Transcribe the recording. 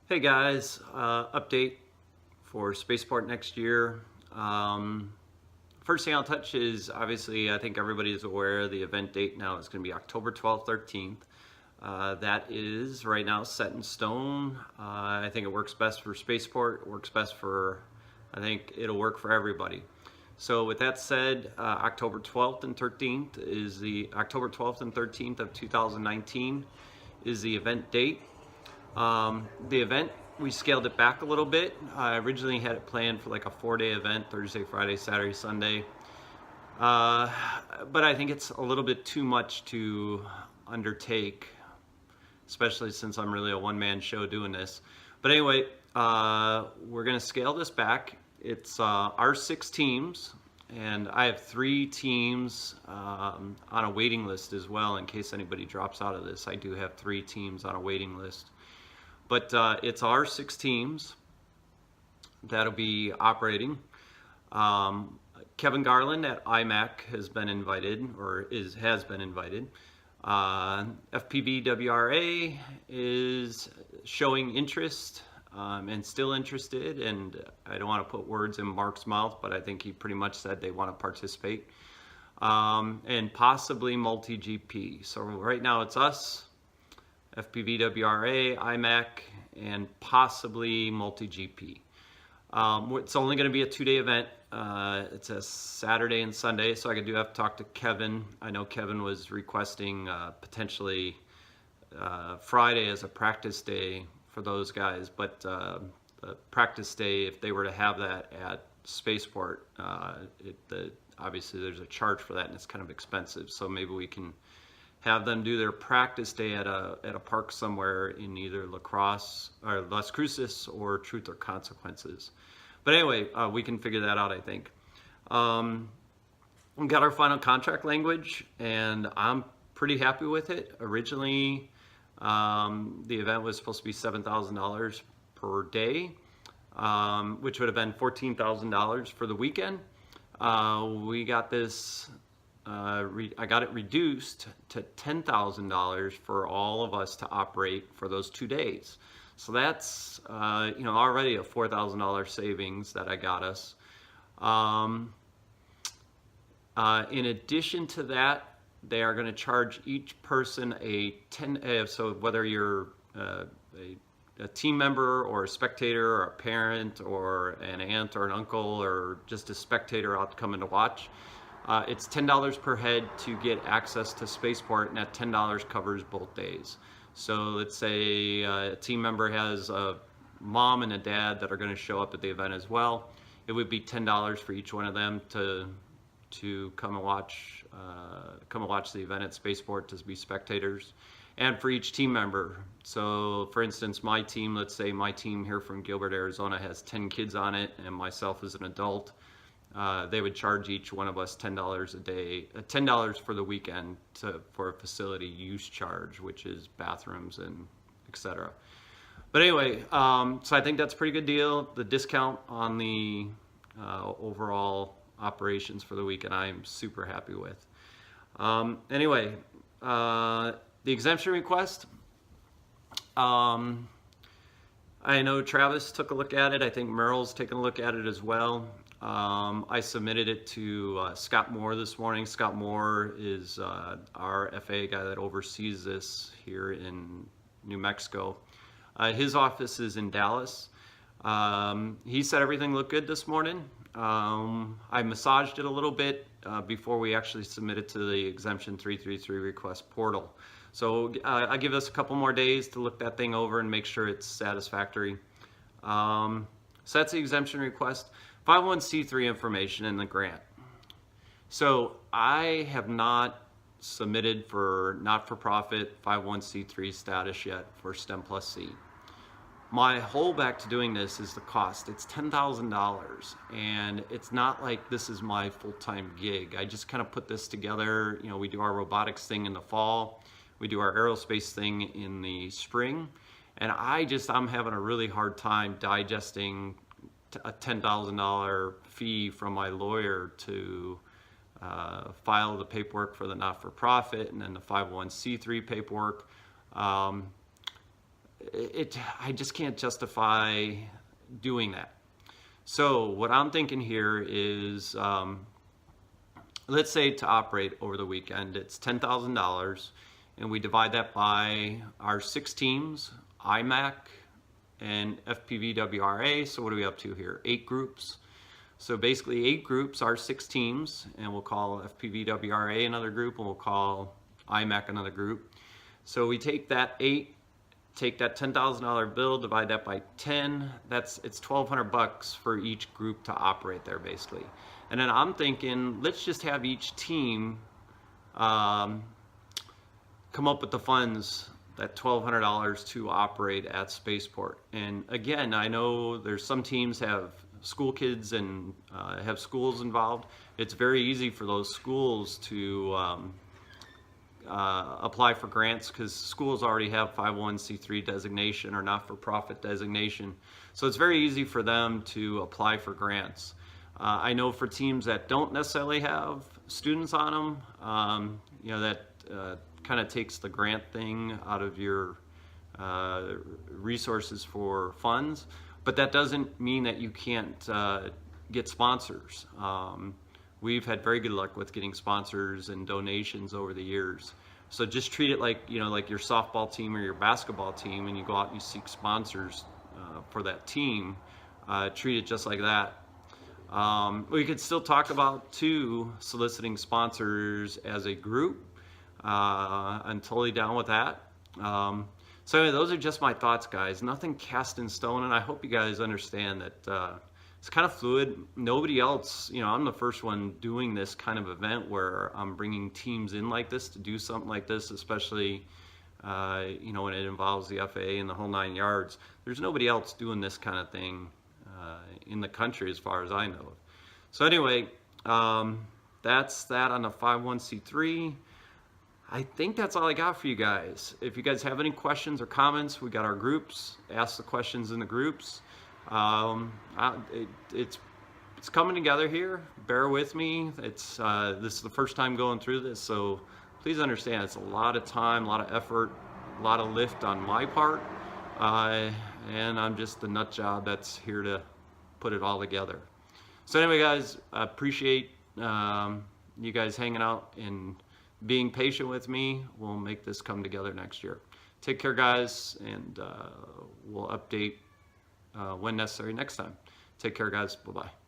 Hey guys, update for Spaceport next year. First thing I'll touch is obviously I think everybody is aware the event date now is going to be October 12th, 13th. That is right now set in stone. I think it works best for Spaceport, it works best for, I think it'll work for everybody. So with that said, October 12th and 13th is the October 12th and 13th of 2019 is the event date. The event, we scaled it back a little bit. I originally had it planned for like a 4-day event, Thursday, Friday, Saturday, Sunday. But I think it's a little bit too much to undertake, especially since I'm really a one-man show doing this. But anyway, we're gonna scale this back. It's our 6 teams, and I have 3 teams on a waiting list as well in case anybody drops out of this. I do have 3 teams on a waiting list. But it's our 6 teams that'll be operating. Kevin Garland at IMAC has been invited, or has been invited. FPVWRA is showing interest and still interested, and I don't want to put words in Mark's mouth, but I think he pretty much said they want to participate. And possibly multi-GP. So right now it's us, FPVWRA, IMAC, and possibly multi-GP. It's only going to be a 2-day event. It's a Saturday and Sunday, so I do have to talk to Kevin. I know Kevin was requesting potentially Friday as a practice day for those guys, but the practice day, if they were to have that at Spaceport, obviously there's a charge for that and it's kind of expensive, so maybe we can have them do their practice day at a park somewhere in either La Crosse or Las Cruces or Truth or Consequences. But anyway, we can figure that out, I think. We got our final contract language, and I'm pretty happy with it. Originally, the event was supposed to be $7,000 per day, which would have been $14,000 for the weekend. We got this. I got it reduced to $10,000 for all of us to operate for those 2 days. So that's already a $4,000 savings that I got us. In addition to that, they are going to charge each person so whether you're a team member or a spectator or a parent or an aunt or an uncle or just a spectator out coming to watch, it's $10 per head to get access to Spaceport, and that $10 covers both days. So let's say a team member has a mom and a dad that are going to show up at the event as well. It would be $10 for each one of them to come and watch the event at Spaceport, to be spectators, and for each team member. So for instance, my team, let's say my team here from Gilbert, Arizona has 10 kids on it and myself as an adult. They would charge each one of us $10 a day, $10 for the weekend for a facility use charge, which is bathrooms and etc. But anyway, so I think that's a pretty good deal. The discount on the overall operations for the weekend, I'm super happy with. Anyway, the exemption request. I know Travis took a look at it. I think Merle's taken a look at it as well. I submitted it to Scott Moore this morning. Scott Moore is our FAA guy that oversees this here in New Mexico. His office is in Dallas. He said everything looked good this morning. I massaged it a little bit before we actually submitted to the Exemption 333 request portal. So I give us a couple more days to look that thing over and make sure it's satisfactory. So that's the exemption request. 501c3 information in the grant. So I have not submitted for not-for-profit 501c3 status yet for STEM Plus C. My holdback to doing this is the cost. It's $10,000, and it's not like this is my full-time gig. I just kind of put this together. We do our robotics thing in the fall. We do our aerospace thing in the spring. And I'm having a really hard time digesting a $10,000 fee from my lawyer to file the paperwork for the not-for-profit and then the 501c3 paperwork. I just can't justify doing that. So what I'm thinking here is, let's say to operate over the weekend, it's $10,000, and we divide that by our 6 teams, IMAC and FPVWRA. So what are we up to here? 8 groups. So basically 8 groups are 6 teams, and we'll call FPVWRA another group, and we'll call IMAC another group. So we take that 8, take that $10,000 bill, divide that by 10. It's $1,200 for each group to operate there, basically. And then I'm thinking, let's just have each team come up with the funds, that $1,200 to operate at Spaceport. And again, I know there's some teams have school kids and have schools involved. It's very easy for those schools to apply for grants, because schools already have 501c3 designation or not-for-profit designation. So it's very easy for them to apply for grants. I know for teams that don't necessarily have students on them, you know, that kind of takes the grant thing out of your resources for funds, but that doesn't mean that you can't get sponsors. We've had very good luck with getting sponsors and donations over the years. So just treat it like, you know, like your softball team or your basketball team, and you go out and you seek sponsors for that team. Treat it just like that. We could still talk about too soliciting sponsors as a group. I'm totally down with that. So anyway, those are just my thoughts, guys. Nothing cast in stone, and I hope you guys understand that it's kind of fluid. Nobody else, you know, I'm the first one doing this kind of event where I'm bringing teams in like this to do something like this, especially you know, when it involves the FAA and the whole 9 yards. There's nobody else doing this kind of thing in the country as far as I know. So anyway, that's that on the 501c3. I think that's all I got for you guys. If you guys have any questions or comments, we got our groups. Ask the questions in the groups. It's coming together here. Bear with me. This is the first time going through this, so please understand it's a lot of time, a lot of effort, a lot of lift on my part, and I'm just the nut job that's here to put it all together. So anyway, guys, I appreciate you guys hanging out and being patient with me. We'll make this come together next year. Take care, guys, and we'll update when necessary next time. Take care, guys. Bye-bye.